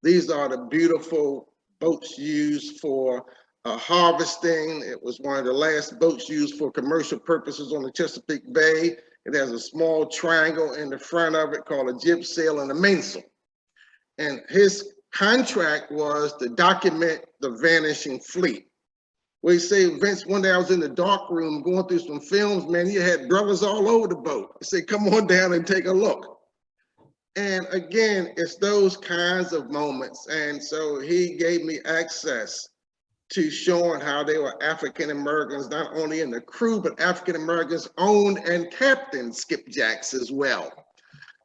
These are the beautiful boats used for harvesting. It was one of the last boats used for commercial purposes on the Chesapeake Bay. It has a small triangle in the front of it called a jib sail and a mainsail. And his contract was to document the vanishing fleet. We say, Vince, one day I was in the dark room going through some films, man, you had brothers all over the boat. I said, come on down and take a look. And again, it's those kinds of moments. And so he gave me access to showing how they were African-Americans, not only in the crew, but African-Americans owned and captained skipjacks as well.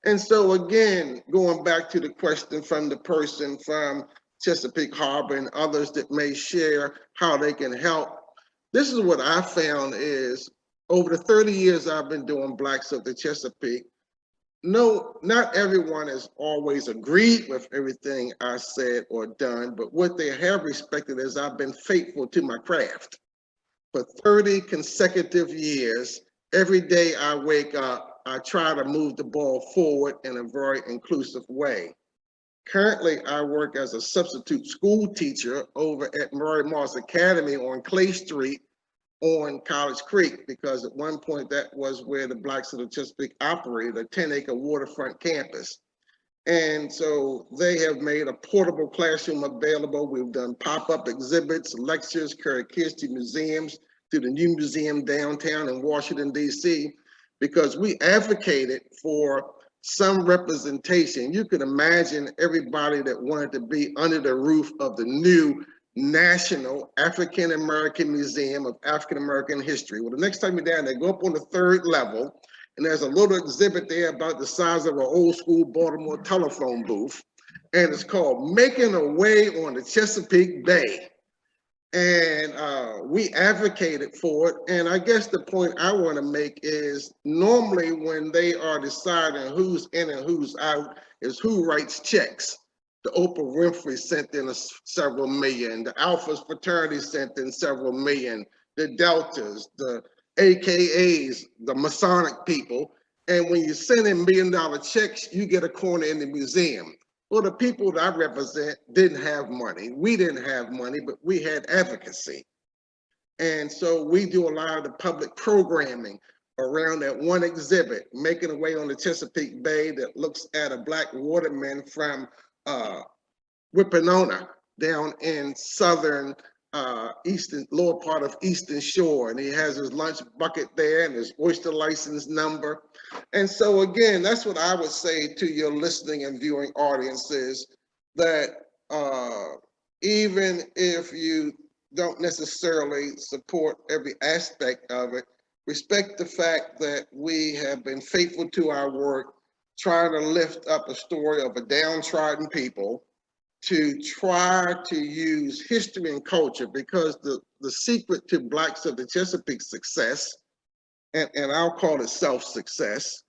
And so again, going back to the question from the person from Chesapeake Harbor and others that may share how they can help. This is what I found is over the 30 years I've been doing Blacks of the Chesapeake, no, not everyone has always agreed with everything I said or done, but what they have respected is I've been faithful to my craft. For 30 consecutive years, every day I wake up, I try to move the ball forward in a very inclusive way. Currently, I work as a substitute school teacher over at Murray Moss Academy on Clay Street on College Creek, because at one point that was where the Blacks of the Chesapeake operated, a 10-acre waterfront campus. And so they have made a portable classroom available. We've done pop-up exhibits, lectures, carried kids to museums, to the new museum downtown in Washington, D.C., because we advocated for some representation. You could imagine everybody that wanted to be under the roof of the new National African American Museum of African American History. Well, the next time you're down there, go up on the 3rd level, and there's a little exhibit there about the size of an old school Baltimore telephone booth, and it's called Making a Way on the Chesapeake Bay. And we advocated for it. And I guess the point I want to make is normally when they are deciding who's in and who's out is who writes checks. The Oprah Winfrey sent in several million. The Alphas fraternity sent in several million. The Deltas, the AKAs, the Masonic people. And when you send in $1 million checks, you get a corner in the museum. Well, the people that I represent didn't have money. We didn't have money, but we had advocacy. And so we do a lot of the public programming around that one exhibit, making a way on the Chesapeake Bay that looks at a Black waterman from Whipponona down in southern lower part of Eastern Shore. And he has his lunch bucket there and his oyster license number. And so again, that's what I would say to your listening and viewing audiences, that even if you don't necessarily support every aspect of it, respect the fact that we have been faithful to our work, trying to lift up a story of a downtrodden people, to try to use history and culture, because the secret to Blacks of the Chesapeake success, and I'll call it self-success,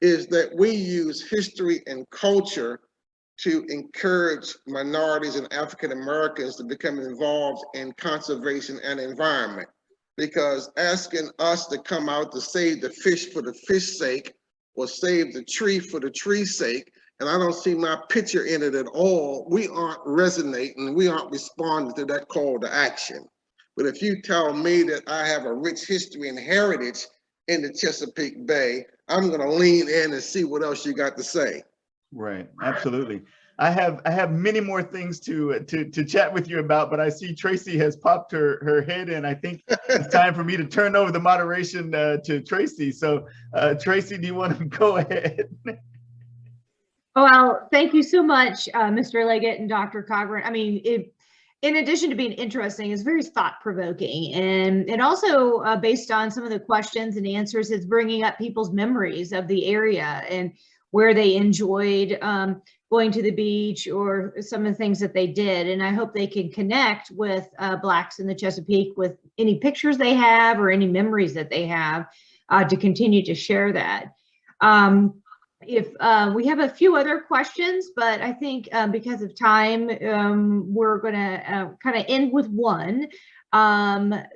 is that we use history and culture to encourage minorities and African Americans to become involved in conservation and environment. Because asking us to come out to save the fish for the fish sake, or save the tree for the tree's sake, and I don't see my picture in it at all, we aren't resonating, we aren't responding to that call to action. But if you tell me that I have a rich history and heritage in the Chesapeake Bay, I'm gonna lean in and see what else you got to say. Right, absolutely. I have many more things to chat with you about, but I see Tracy has popped her head in. I think it's time for me to turn over the moderation to Tracy. So Tracy, do you want to go ahead? Well, thank you so much, Mr. Leggett and Dr. Cogburn. I mean, in addition to being interesting, it's very thought-provoking, and also based on some of the questions and answers, it's bringing up people's memories of the area and where they enjoyed going to the beach, or some of the things that they did. And I hope they can connect with Blacks in the Chesapeake with any pictures they have or any memories that they have to continue to share that. If we have a few other questions, but I think because of time, we're going to kind of end with one.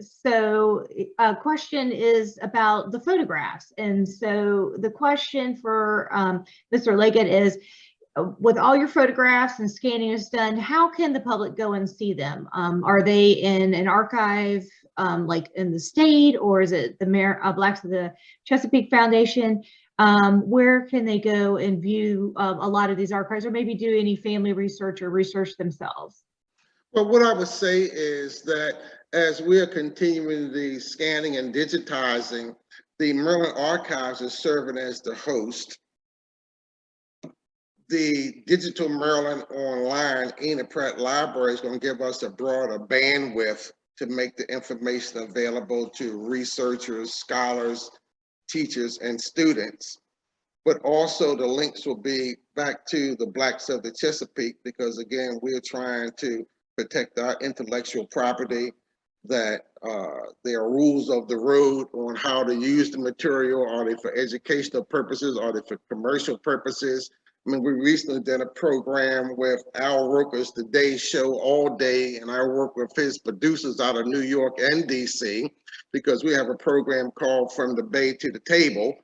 So a question is about the photographs. And so the question for Mr. Leggett is, with all your photographs and scanning is done, how can the public go and see them? Are they in an archive like in the state, or is it the Blacks of the Chesapeake Foundation? Where can they go and view a lot of these archives, or maybe do any family research or research themselves? Well, what I would say is that as we are continuing the scanning and digitizing, the Maryland Archives is serving as the host. The Digital Maryland Online Enid Pratt Library is going to give us a broader bandwidth to make the information available to researchers, scholars, teachers, and students. But also the links will be back to the Blacks of the Chesapeake, because again, we're trying to protect our intellectual property, that there are rules of the road on how to use the material. Are they for educational purposes? Are they for commercial purposes? I mean, we recently did a program with Al Roker's The Day Show all day, and I work with his producers out of New York and DC, because we have a program called From the Bay to the Table,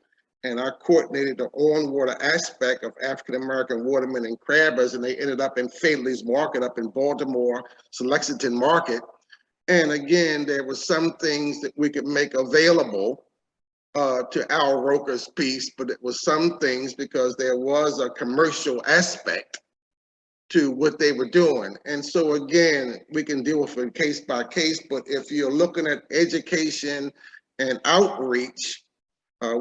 and I coordinated the on-water aspect of African-American watermen and crabbers, and they ended up in Fadley's Market up in Baltimore, Lexington Market. And again, there were some things that we could make available to Al Roker's piece, but it was some things because there was a commercial aspect to what they were doing. And so again, we can deal with it case by case, but if you're looking at education and outreach,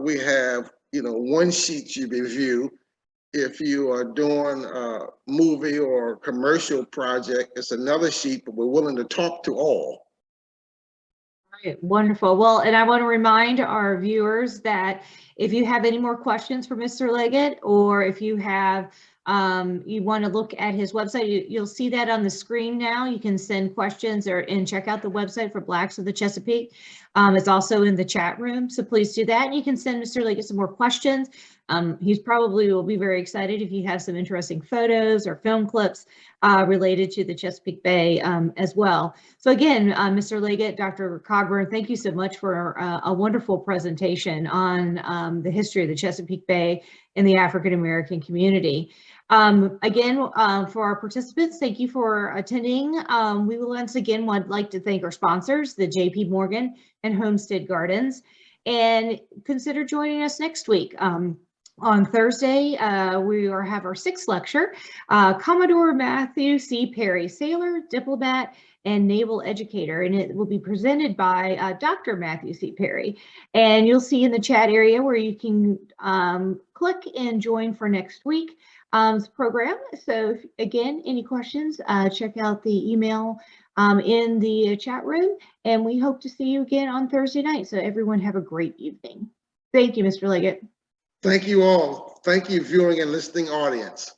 we have, one sheet you review. If you are doing a movie or a commercial project, it's another sheet, but we're willing to talk to all. Right, wonderful. Well, and I want to remind our viewers that if you have any more questions for Mr. Leggett, or if you have you want to look at his website, you'll see that on the screen now. You can send questions and check out the website for Blacks of the Chesapeake. It's also in the chat room, so please do that. And you can send Mr. Leggett some more questions. He's probably will be very excited if you have some interesting photos or film clips related to the Chesapeake Bay as well. So again, Mr. Leggett, Dr. Cogburn, thank you so much for a wonderful presentation on the history of the Chesapeake Bay and the African American community. Again, for our participants, thank you for attending. We will once again like to thank our sponsors, the J.P. Morgan and Homestead Gardens, and consider joining us next week. On Thursday, we have our 6th lecture, Commodore Matthew C. Perry, sailor, diplomat, and naval educator, and it will be presented by Dr. Matthew C. Perry. And you'll see in the chat area where you can click and join for next week's program. So again, any questions, check out the email in the chat room, and we hope to see you again on Thursday night. So everyone have a great evening. Thank you, Mr. Leggett. Thank you all. Thank you, viewing and listening audience.